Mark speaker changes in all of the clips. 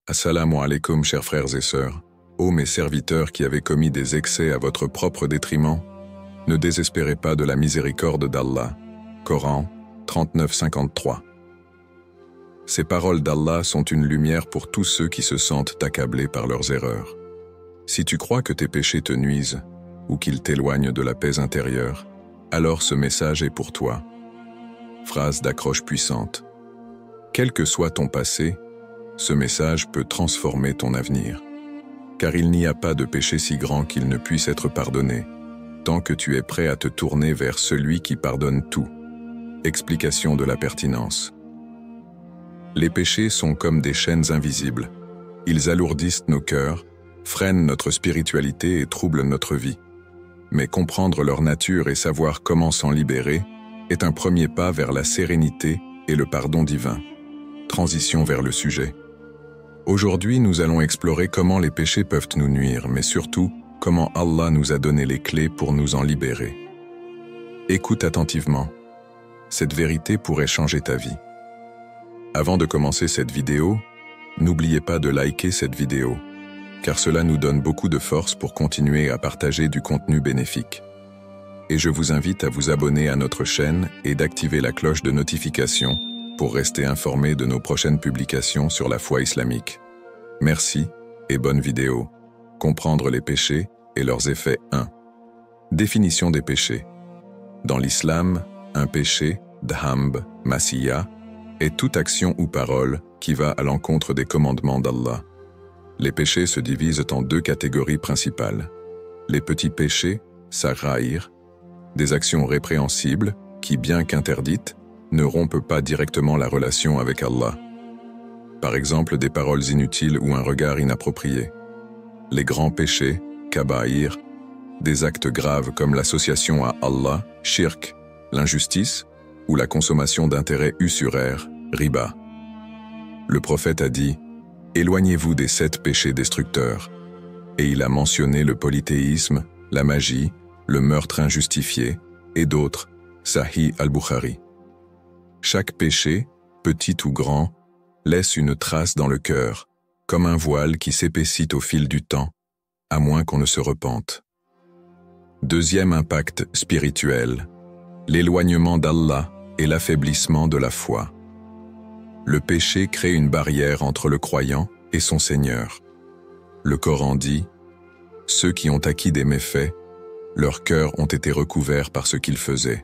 Speaker 1: Assalamu alaikum, chers frères et sœurs. Ô mes serviteurs qui avez commis des excès à votre propre détriment, ne désespérez pas de la miséricorde d'Allah. Coran 39-53. Ces paroles d'Allah sont une lumière pour tous ceux qui se sentent accablés par leurs erreurs. Si tu crois que tes péchés te nuisent, ou qu'ils t'éloignent de la paix intérieure, alors ce message est pour toi. Phrase d'accroche puissante. Quel que soit ton passé, ce message peut transformer ton avenir. Car il n'y a pas de péché si grand qu'il ne puisse être pardonné, tant que tu es prêt à te tourner vers celui qui pardonne tout. Explication de la pertinence. Les péchés sont comme des chaînes invisibles. Ils alourdissent nos cœurs, freinent notre spiritualité et troublent notre vie. Mais comprendre leur nature et savoir comment s'en libérer est un premier pas vers la sérénité et le pardon divin. Transition vers le sujet. Aujourd'hui, nous allons explorer comment les péchés peuvent nous nuire, mais surtout, comment Allah nous a donné les clés pour nous en libérer. Écoute attentivement. Cette vérité pourrait changer ta vie. Avant de commencer cette vidéo, n'oubliez pas de liker cette vidéo, car cela nous donne beaucoup de force pour continuer à partager du contenu bénéfique. Et je vous invite à vous abonner à notre chaîne et d'activer la cloche de notification pour rester informé de nos prochaines publications sur la foi islamique. Merci et bonne vidéo. Comprendre les péchés et leurs effets 1. Définition des péchés. Dans l'islam, un péché, dhanb, masiya, est toute action ou parole qui va à l'encontre des commandements d'Allah. Les péchés se divisent en deux catégories principales. Les petits péchés, sagha'ir, des actions répréhensibles qui, bien qu'interdites, ne rompent pas directement la relation avec Allah. Par exemple, des paroles inutiles ou un regard inapproprié. Les grands péchés, kaba'ir, des actes graves comme l'association à Allah, shirk, l'injustice, ou la consommation d'intérêts usuraires, riba. Le prophète a dit « Éloignez-vous des 7 péchés destructeurs » et il a mentionné le polythéisme, la magie, le meurtre injustifié et d'autres, Sahih al-Bukhari. Chaque péché, petit ou grand, laisse une trace dans le cœur, comme un voile qui s'épaissit au fil du temps, à moins qu'on ne se repente. Deuxième impact spirituel, l'éloignement d'Allah et l'affaiblissement de la foi. Le péché crée une barrière entre le croyant et son Seigneur. Le Coran dit « Ceux qui ont acquis des méfaits, leurs cœurs ont été recouverts par ce qu'ils faisaient. »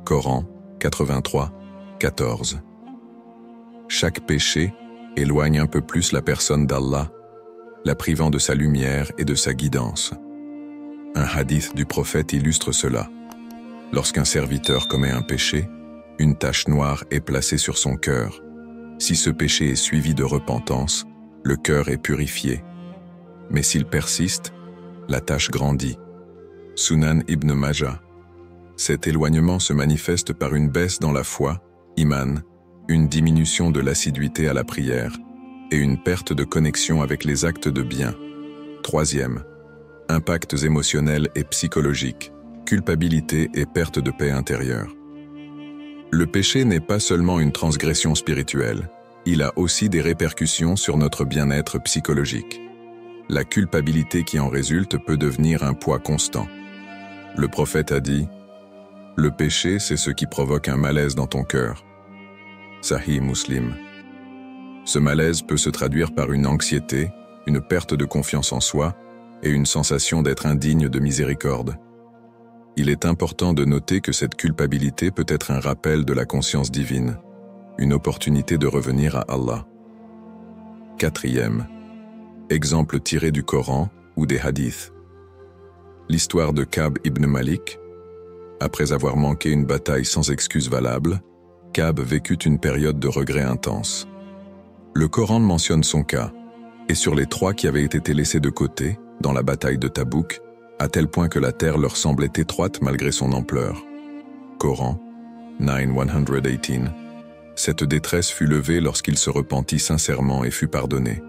Speaker 1: Coran 83, 14. Chaque péché éloigne un peu plus la personne d'Allah, la privant de sa lumière et de sa guidance. Un hadith du prophète illustre cela. Lorsqu'un serviteur commet un péché, une tache noire est placée sur son cœur. Si ce péché est suivi de repentance, le cœur est purifié. Mais s'il persiste, la tache grandit. Sunan ibn Majah. Cet éloignement se manifeste par une baisse dans la foi, iman, une diminution de l'assiduité à la prière et une perte de connexion avec les actes de bien. Troisième, impacts émotionnels et psychologiques, culpabilité et perte de paix intérieure. Le péché n'est pas seulement une transgression spirituelle, il a aussi des répercussions sur notre bien-être psychologique. La culpabilité qui en résulte peut devenir un poids constant. Le prophète a dit « Le péché, c'est ce qui provoque un malaise dans ton cœur. » Sahih Muslim. Ce malaise peut se traduire par une anxiété, une perte de confiance en soi et une sensation d'être indigne de miséricorde. Il est important de noter que cette culpabilité peut être un rappel de la conscience divine, une opportunité de revenir à Allah. Quatrième, exemple tiré du Coran ou des hadiths. L'histoire de Ka'b ibn Malik. Après avoir manqué une bataille sans excuse valable, Ka'b vécut une période de regret intense. Le Coran mentionne son cas, et sur les 3 qui avaient été laissés de côté, dans la bataille de Tabouk, à tel point que la terre leur semblait étroite malgré son ampleur. Coran 9:118. Cette détresse fut levée lorsqu'il se repentit sincèrement et fut pardonné.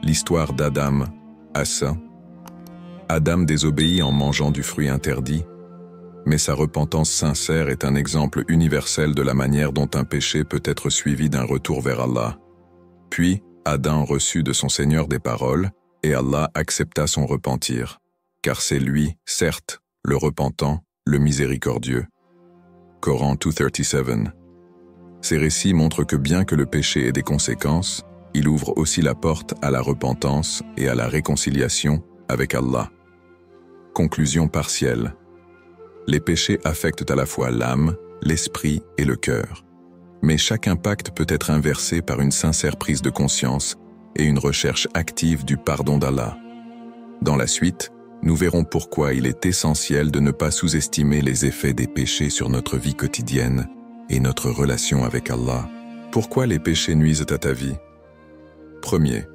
Speaker 1: L'histoire d'Adam, Assa. Adam désobéit en mangeant du fruit interdit, mais sa repentance sincère est un exemple universel de la manière dont un péché peut être suivi d'un retour vers Allah. Puis, Adam reçut de son Seigneur des paroles, et Allah accepta son repentir, car c'est lui, certes, le repentant, le miséricordieux. Coran 237. Ces récits montrent que bien que le péché ait des conséquences, il ouvre aussi la porte à la repentance et à la réconciliation avec Allah. Conclusion partielle. Les péchés affectent à la fois l'âme, l'esprit et le cœur. Mais chaque impact peut être inversé par une sincère prise de conscience et une recherche active du pardon d'Allah. Dans la suite, nous verrons pourquoi il est essentiel de ne pas sous-estimer les effets des péchés sur notre vie quotidienne et notre relation avec Allah. Pourquoi les péchés nuisent à ta vie? Premier,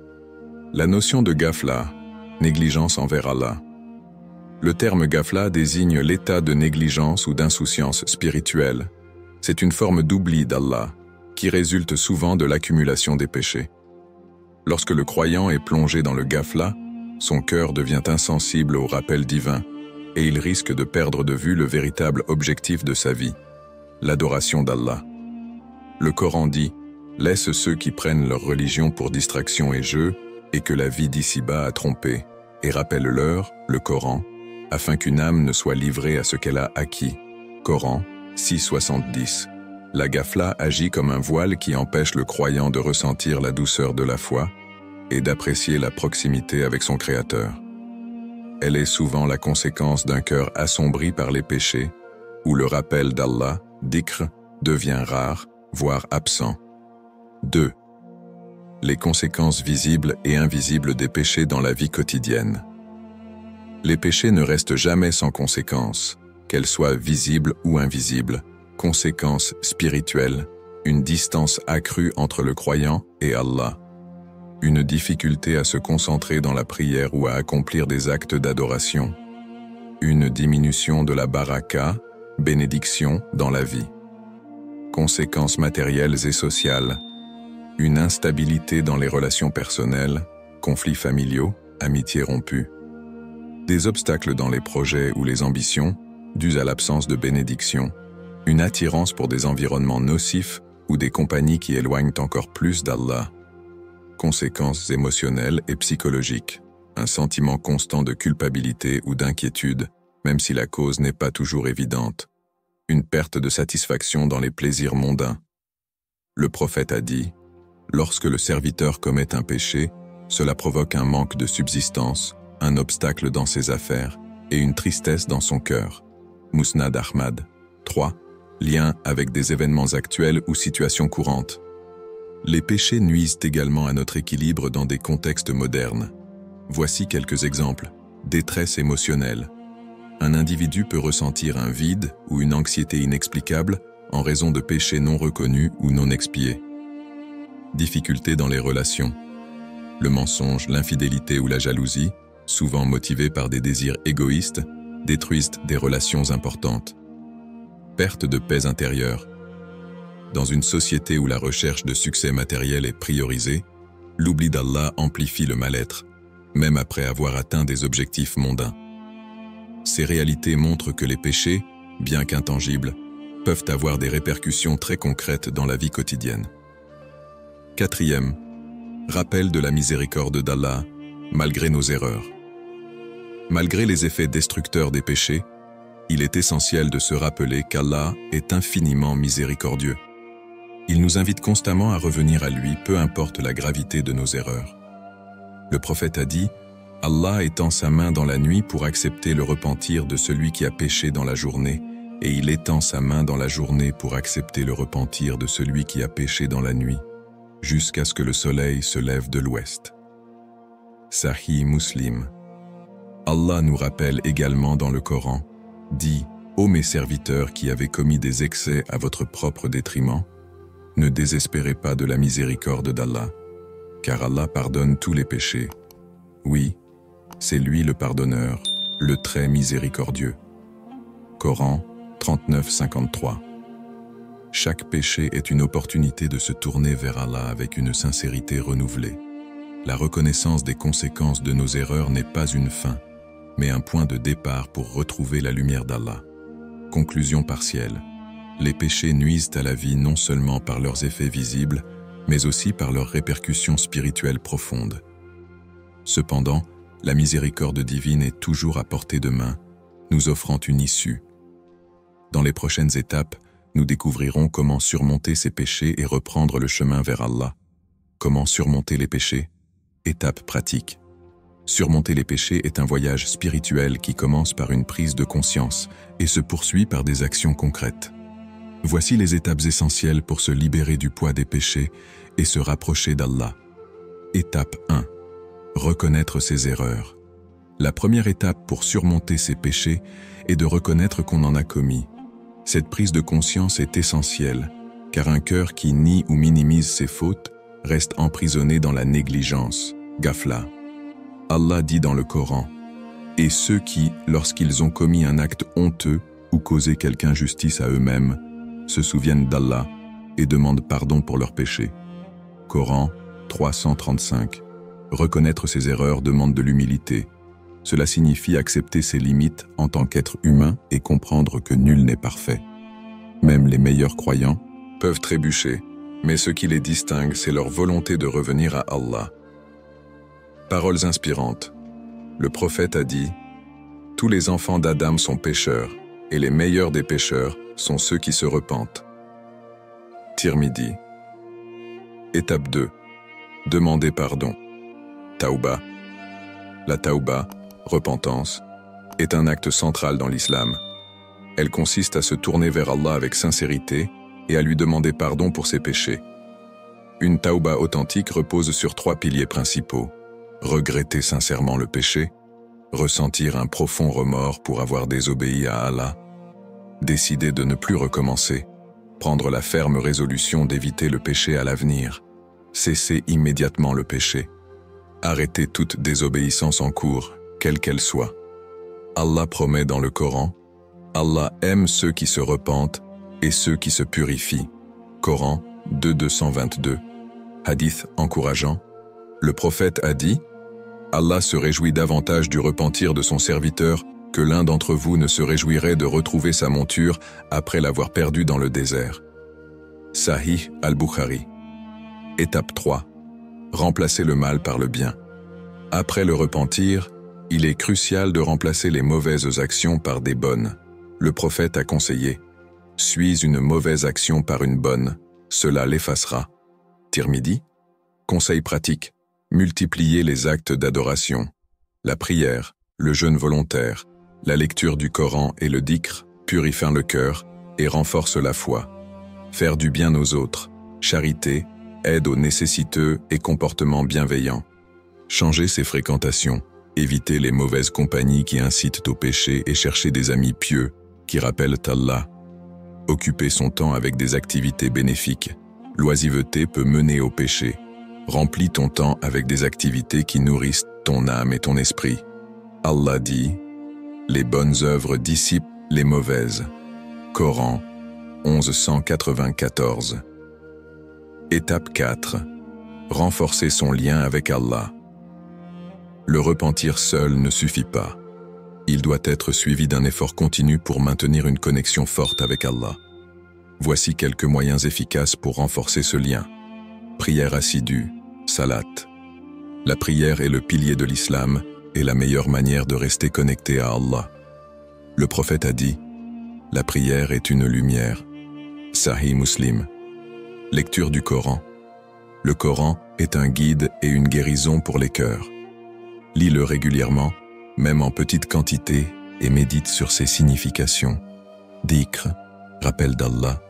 Speaker 1: la notion de ghafla, négligence envers Allah. Le terme ghafla désigne l'état de négligence ou d'insouciance spirituelle. C'est une forme d'oubli d'Allah, qui résulte souvent de l'accumulation des péchés. Lorsque le croyant est plongé dans le ghafla, son cœur devient insensible au rappel divin, et il risque de perdre de vue le véritable objectif de sa vie, l'adoration d'Allah. Le Coran dit « Laisse ceux qui prennent leur religion pour distraction et jeu, et que la vie d'ici-bas a trompé, et rappelle-leur, le Coran, afin qu'une âme ne soit livrée à ce qu'elle a acquis. » Coran 6,70. La ghafla agit comme un voile qui empêche le croyant de ressentir la douceur de la foi et d'apprécier la proximité avec son Créateur. Elle est souvent la conséquence d'un cœur assombri par les péchés, où le rappel d'Allah, dhikr, devient rare, voire absent. 2. Les conséquences visibles et invisibles des péchés dans la vie quotidienne. Les péchés ne restent jamais sans conséquences, qu'elles soient visibles ou invisibles. Conséquences spirituelles, une distance accrue entre le croyant et Allah, une difficulté à se concentrer dans la prière ou à accomplir des actes d'adoration, une diminution de la baraka, bénédiction dans la vie. Conséquences matérielles et sociales, une instabilité dans les relations personnelles, conflits familiaux, amitiés rompues. Des obstacles dans les projets ou les ambitions, dus à l'absence de bénédiction, une attirance pour des environnements nocifs ou des compagnies qui éloignent encore plus d'Allah. Conséquences émotionnelles et psychologiques, un sentiment constant de culpabilité ou d'inquiétude, même si la cause n'est pas toujours évidente. Une perte de satisfaction dans les plaisirs mondains. Le prophète a dit « Lorsque le serviteur commet un péché, cela provoque un manque de subsistance, un obstacle dans ses affaires et une tristesse dans son cœur. » Musnad Ahmad. 3. Lien avec des événements actuels ou situations courantes. Les péchés nuisent également à notre équilibre dans des contextes modernes. Voici quelques exemples. Détresse émotionnelle. Un individu peut ressentir un vide ou une anxiété inexplicable en raison de péchés non reconnus ou non expiés. Difficultés dans les relations. Le mensonge, l'infidélité ou la jalousie, souvent motivés par des désirs égoïstes, détruisent des relations importantes. Perte de paix intérieure. Dans une société où la recherche de succès matériel est priorisée, l'oubli d'Allah amplifie le mal-être, même après avoir atteint des objectifs mondains. Ces réalités montrent que les péchés, bien qu'intangibles, peuvent avoir des répercussions très concrètes dans la vie quotidienne. 4. Rappel de la miséricorde d'Allah, malgré nos erreurs. Malgré les effets destructeurs des péchés, il est essentiel de se rappeler qu'Allah est infiniment miséricordieux. Il nous invite constamment à revenir à lui, peu importe la gravité de nos erreurs. Le prophète a dit « Allah étend sa main dans la nuit pour accepter le repentir de celui qui a péché dans la journée, et il étend sa main dans la journée pour accepter le repentir de celui qui a péché dans la nuit, jusqu'à ce que le soleil se lève de l'ouest. » Sahih Muslim. Allah nous rappelle également dans le Coran, dit « Ô mes serviteurs qui avez commis des excès à votre propre détriment, ne désespérez pas de la miséricorde d'Allah, car Allah pardonne tous les péchés. Oui, c'est lui le pardonneur, le très miséricordieux. » Coran 39-53. Chaque péché est une opportunité de se tourner vers Allah avec une sincérité renouvelée. La reconnaissance des conséquences de nos erreurs n'est pas une fin, mais un point de départ pour retrouver la lumière d'Allah. Conclusion partielle. Les péchés nuisent à la vie non seulement par leurs effets visibles, mais aussi par leurs répercussions spirituelles profondes. Cependant, la miséricorde divine est toujours à portée de main, nous offrant une issue. Dans les prochaines étapes, nous découvrirons comment surmonter ces péchés et reprendre le chemin vers Allah. Comment surmonter les péchés? Étape pratique. Surmonter les péchés est un voyage spirituel qui commence par une prise de conscience et se poursuit par des actions concrètes. Voici les étapes essentielles pour se libérer du poids des péchés et se rapprocher d'Allah. Étape 1. Reconnaître ses erreurs. La première étape pour surmonter ses péchés est de reconnaître qu'on en a commis. Cette prise de conscience est essentielle, car un cœur qui nie ou minimise ses fautes reste emprisonné dans la négligence, ghafla. Allah dit dans le Coran, « Et ceux qui, lorsqu'ils ont commis un acte honteux ou causé quelque injustice à eux-mêmes, se souviennent d'Allah et demandent pardon pour leurs péchés. » Coran 335. Reconnaître ses erreurs demande de l'humilité. Cela signifie accepter ses limites en tant qu'être humain et comprendre que nul n'est parfait. Même les meilleurs croyants peuvent trébucher, mais ce qui les distingue, c'est leur volonté de revenir à Allah. Paroles inspirantes. Le prophète a dit « Tous les enfants d'Adam sont pécheurs, et les meilleurs des pécheurs sont ceux qui se repentent. » Tirmidhi. Étape 2. Demander pardon. Tauba. La tauba, repentance, est un acte central dans l'islam. Elle consiste à se tourner vers Allah avec sincérité et à lui demander pardon pour ses péchés. Une tauba authentique repose sur 3 piliers principaux. Regretter sincèrement le péché, ressentir un profond remords pour avoir désobéi à Allah, décider de ne plus recommencer, prendre la ferme résolution d'éviter le péché à l'avenir, cesser immédiatement le péché, arrêter toute désobéissance en cours, quelle qu'elle soit. Allah promet dans le Coran, « Allah aime ceux qui se repentent et ceux qui se purifient. » Coran 2:222. Hadith encourageant. Le prophète a dit, « Allah se réjouit davantage du repentir de son serviteur que l'un d'entre vous ne se réjouirait de retrouver sa monture après l'avoir perdue dans le désert. » Sahih al-Bukhari. Étape 3. Remplacer le mal par le bien. Après le repentir, il est crucial de remplacer les mauvaises actions par des bonnes. Le prophète a conseillé « Suis une mauvaise action par une bonne, cela l'effacera. » Tirmidhi. Conseil pratique. Multiplier les actes d'adoration. La prière, le jeûne volontaire, la lecture du Coran et le dhikr purifient le cœur et renforcent la foi. Faire du bien aux autres, charité, aide aux nécessiteux et comportement bienveillant. Changer ses fréquentations, éviter les mauvaises compagnies qui incitent au péché et chercher des amis pieux qui rappellent Allah. Occuper son temps avec des activités bénéfiques. L'oisiveté peut mener au péché. Remplis ton temps avec des activités qui nourrissent ton âme et ton esprit. Allah dit « Les bonnes œuvres dissipent les mauvaises. » Coran 1194. Étape 4. Renforcer son lien avec Allah. Le repentir seul ne suffit pas. Il doit être suivi d'un effort continu pour maintenir une connexion forte avec Allah. Voici quelques moyens efficaces pour renforcer ce lien. Prière assidue, salat. La prière est le pilier de l'islam et la meilleure manière de rester connecté à Allah. Le prophète a dit « La prière est une lumière. » Sahih Muslim. Lecture du Coran. Le Coran est un guide et une guérison pour les cœurs. Lis-le régulièrement, même en petite quantité, et médite sur ses significations. Dhikr, rappel d'Allah.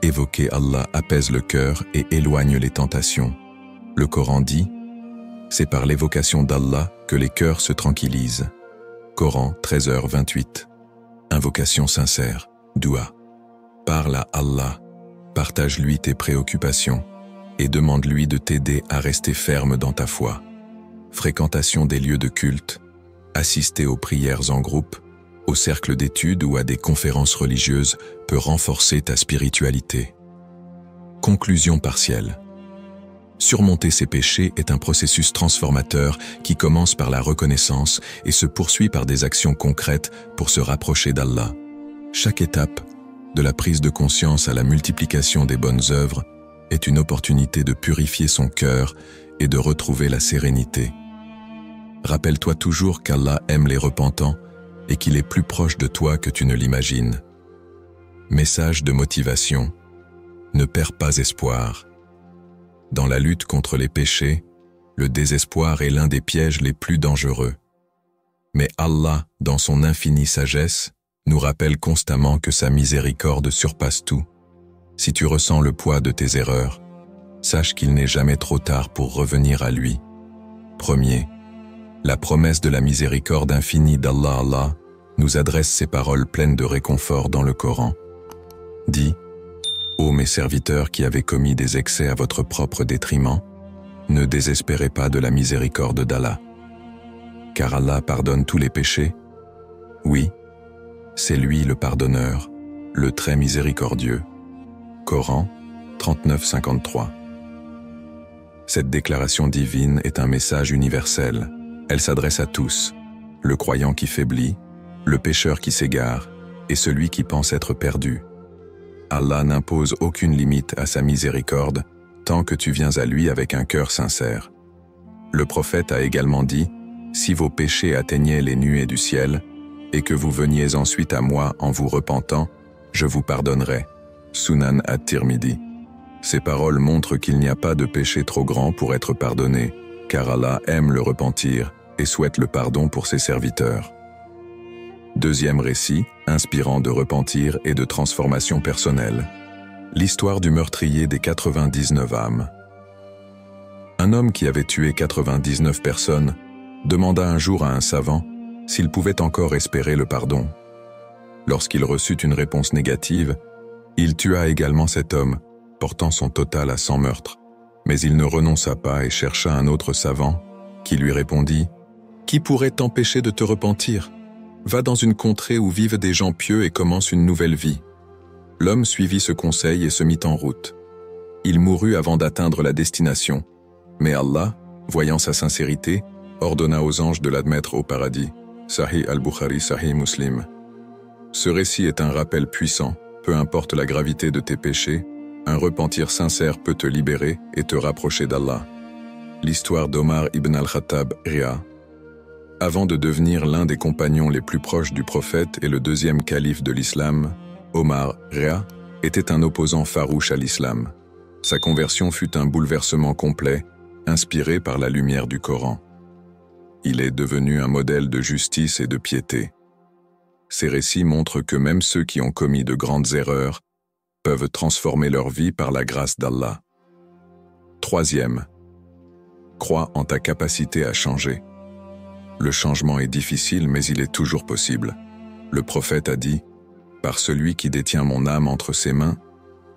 Speaker 1: Évoquer Allah apaise le cœur et éloigne les tentations. Le Coran dit « C'est par l'évocation d'Allah que les cœurs se tranquillisent. » Coran 13h28. Invocation sincère, dua. Parle à Allah, partage-lui tes préoccupations et demande-lui de t'aider à rester ferme dans ta foi. Fréquentation des lieux de culte, assister aux prières en groupe, au cercle d'études ou à des conférences religieuses peut renforcer ta spiritualité. Conclusion partielle. Surmonter ses péchés est un processus transformateur qui commence par la reconnaissance et se poursuit par des actions concrètes pour se rapprocher d'Allah. Chaque étape, de la prise de conscience à la multiplication des bonnes œuvres, est une opportunité de purifier son cœur et de retrouver la sérénité. Rappelle-toi toujours qu'Allah aime les repentants et qu'il est plus proche de toi que tu ne l'imagines. Message de motivation. Ne perds pas espoir. Dans la lutte contre les péchés, le désespoir est l'un des pièges les plus dangereux. Mais Allah, dans son infinie sagesse, nous rappelle constamment que sa miséricorde surpasse tout. Si tu ressens le poids de tes erreurs, sache qu'il n'est jamais trop tard pour revenir à lui. Premier, la promesse de la miséricorde infinie d'Allah Allah nous adresse ces paroles pleines de réconfort dans le Coran. Dis, ô mes serviteurs qui avez commis des excès à votre propre détriment, ne désespérez pas de la miséricorde d'Allah. Car Allah pardonne tous les péchés. Oui, c'est lui le pardonneur, le très miséricordieux. Coran 39-53. Cette déclaration divine est un message universel. Elle s'adresse à tous, le croyant qui faiblit, le pécheur qui s'égare et celui qui pense être perdu. Allah n'impose aucune limite à sa miséricorde tant que tu viens à lui avec un cœur sincère. Le prophète a également dit « Si vos péchés atteignaient les nuées du ciel et que vous veniez ensuite à moi en vous repentant, je vous pardonnerai. » Sunan at-Tirmidhi. Ces paroles montrent qu'il n'y a pas de péché trop grand pour être pardonné, car Allah aime le repentir et souhaite le pardon pour ses serviteurs. Deuxième récit, inspirant de repentir et de transformation personnelle. L'histoire du meurtrier des 99 âmes. Un homme qui avait tué 99 personnes demanda un jour à un savant s'il pouvait encore espérer le pardon. Lorsqu'il reçut une réponse négative, il tua également cet homme, portant son total à 100 meurtres. Mais il ne renonça pas et chercha un autre savant, qui lui répondit « Qui pourrait t'empêcher de te repentir ? Va dans une contrée où vivent des gens pieux et commence une nouvelle vie. » L'homme suivit ce conseil et se mit en route. Il mourut avant d'atteindre la destination, mais Allah, voyant sa sincérité, ordonna aux anges de l'admettre au paradis. Sahih al-Bukhari, Sahih Muslim. Ce récit est un rappel puissant. Peu importe la gravité de tes péchés, un repentir sincère peut te libérer et te rapprocher d'Allah. L'histoire d'Omar ibn al-Khattab, Ria. Avant de devenir l'un des compagnons les plus proches du prophète et le deuxième calife de l'islam, Omar, Ria, était un opposant farouche à l'islam. Sa conversion fut un bouleversement complet, inspiré par la lumière du Coran. Il est devenu un modèle de justice et de piété. Ces récits montrent que même ceux qui ont commis de grandes erreurs peuvent transformer leur vie par la grâce d'Allah. Troisième, crois en ta capacité à changer. Le changement est difficile, mais il est toujours possible. Le prophète a dit « Par celui qui détient mon âme entre ses mains,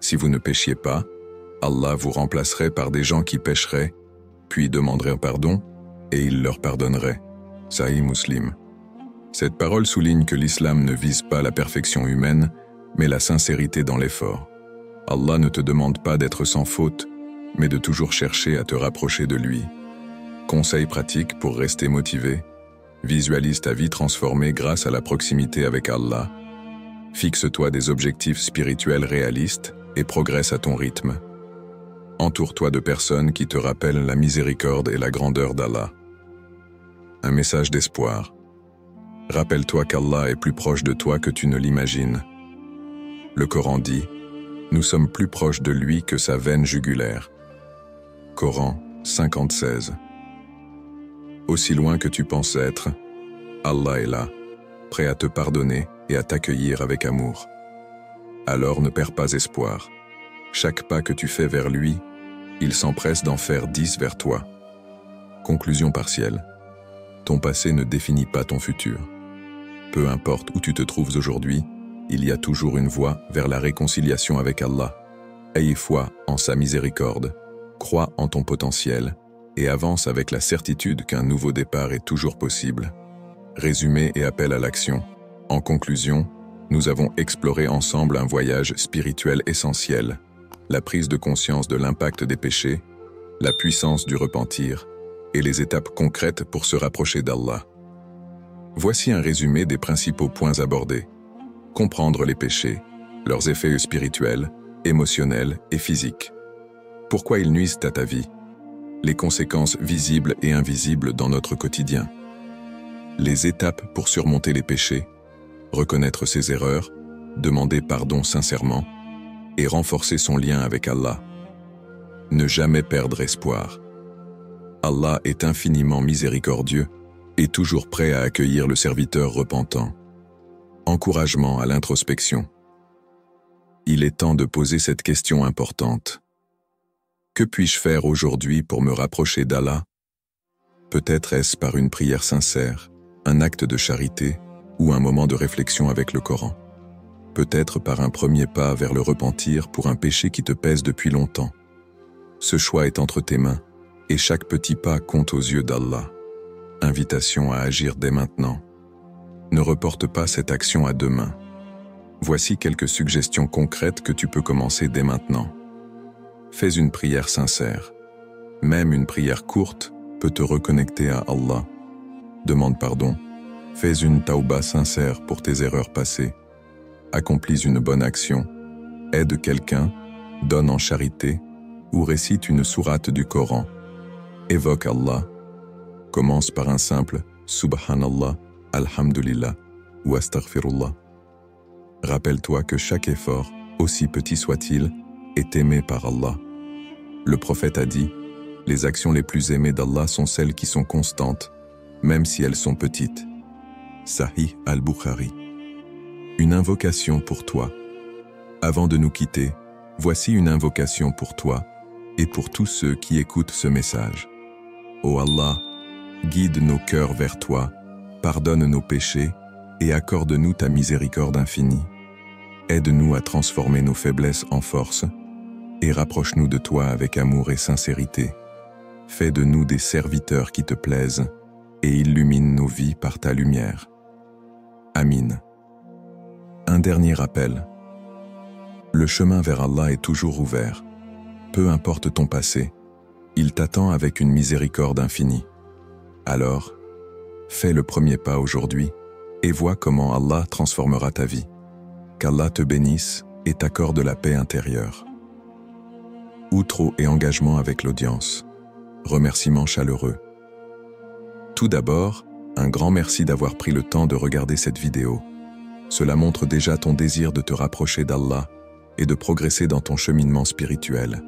Speaker 1: si vous ne péchiez pas, Allah vous remplacerait par des gens qui pécheraient, puis demanderaient pardon, et il leur pardonnerait. » Sahih Muslim. Cette parole souligne que l'islam ne vise pas la perfection humaine, mais la sincérité dans l'effort. Allah ne te demande pas d'être sans faute, mais de toujours chercher à te rapprocher de lui. Conseil pratique pour rester motivé. Visualise ta vie transformée grâce à la proximité avec Allah. Fixe-toi des objectifs spirituels réalistes et progresse à ton rythme. Entoure-toi de personnes qui te rappellent la miséricorde et la grandeur d'Allah. Un message d'espoir. Rappelle-toi qu'Allah est plus proche de toi que tu ne l'imagines. Le Coran dit « Nous sommes plus proches de lui que sa veine jugulaire ». Coran 50-16. Aussi loin que tu penses être, Allah est là, prêt à te pardonner et à t'accueillir avec amour. Alors ne perds pas espoir. Chaque pas que tu fais vers lui, il s'empresse d'en faire 10 vers toi. Conclusion partielle. Ton passé ne définit pas ton futur. Peu importe où tu te trouves aujourd'hui, il y a toujours une voie vers la réconciliation avec Allah. Aie foi en sa miséricorde, crois en ton potentiel et avance avec la certitude qu'un nouveau départ est toujours possible. Résumé et appel à l'action. En conclusion, nous avons exploré ensemble un voyage spirituel essentiel, la prise de conscience de l'impact des péchés, la puissance du repentir et les étapes concrètes pour se rapprocher d'Allah. Voici un résumé des principaux points abordés. Comprendre les péchés, leurs effets spirituels, émotionnels et physiques. Pourquoi ils nuisent à ta vie? Les conséquences visibles et invisibles dans notre quotidien. Les étapes pour surmonter les péchés, reconnaître ses erreurs, demander pardon sincèrement et renforcer son lien avec Allah. Ne jamais perdre espoir. Allah est infiniment miséricordieux et toujours prêt à accueillir le serviteur repentant. Encouragement à l'introspection. Il est temps de poser cette question importante. Que puis-je faire aujourd'hui pour me rapprocher d'Allah? Peut-être est-ce par une prière sincère, un acte de charité ou un moment de réflexion avec le Coran. Peut-être par un premier pas vers le repentir pour un péché qui te pèse depuis longtemps. Ce choix est entre tes mains et chaque petit pas compte aux yeux d'Allah. Invitation à agir dès maintenant. Ne reporte pas cette action à demain. Voici quelques suggestions concrètes que tu peux commencer dès maintenant. Fais une prière sincère. Même une prière courte peut te reconnecter à Allah. Demande pardon. Fais une tauba sincère pour tes erreurs passées. Accomplis une bonne action. Aide quelqu'un. Donne en charité. Ou récite une sourate du Coran. Évoque Allah. Commence par un simple « Subhanallah, Alhamdulillah » ou « Astaghfirullah ». Rappelle-toi que chaque effort, aussi petit soit-il, est aimé par Allah. Le prophète a dit « Les actions les plus aimées d'Allah sont celles qui sont constantes, même si elles sont petites. » Sahih al-Bukhari. Une invocation pour toi. Avant de nous quitter, voici une invocation pour toi et pour tous ceux qui écoutent ce message. Ô Allah, guide nos cœurs vers toi, pardonne nos péchés et accorde-nous ta miséricorde infinie. Aide-nous à transformer nos faiblesses en force et rapproche-nous de toi avec amour et sincérité. Fais de nous des serviteurs qui te plaisent et illumine nos vies par ta lumière. Amin. Un dernier rappel. Le chemin vers Allah est toujours ouvert. Peu importe ton passé, il t'attend avec une miséricorde infinie. Alors, fais le premier pas aujourd'hui et vois comment Allah transformera ta vie. Qu'Allah te bénisse et t'accorde la paix intérieure. Outro et engagement avec l'audience. Remerciements chaleureux. Tout d'abord, un grand merci d'avoir pris le temps de regarder cette vidéo. Cela montre déjà ton désir de te rapprocher d'Allah et de progresser dans ton cheminement spirituel.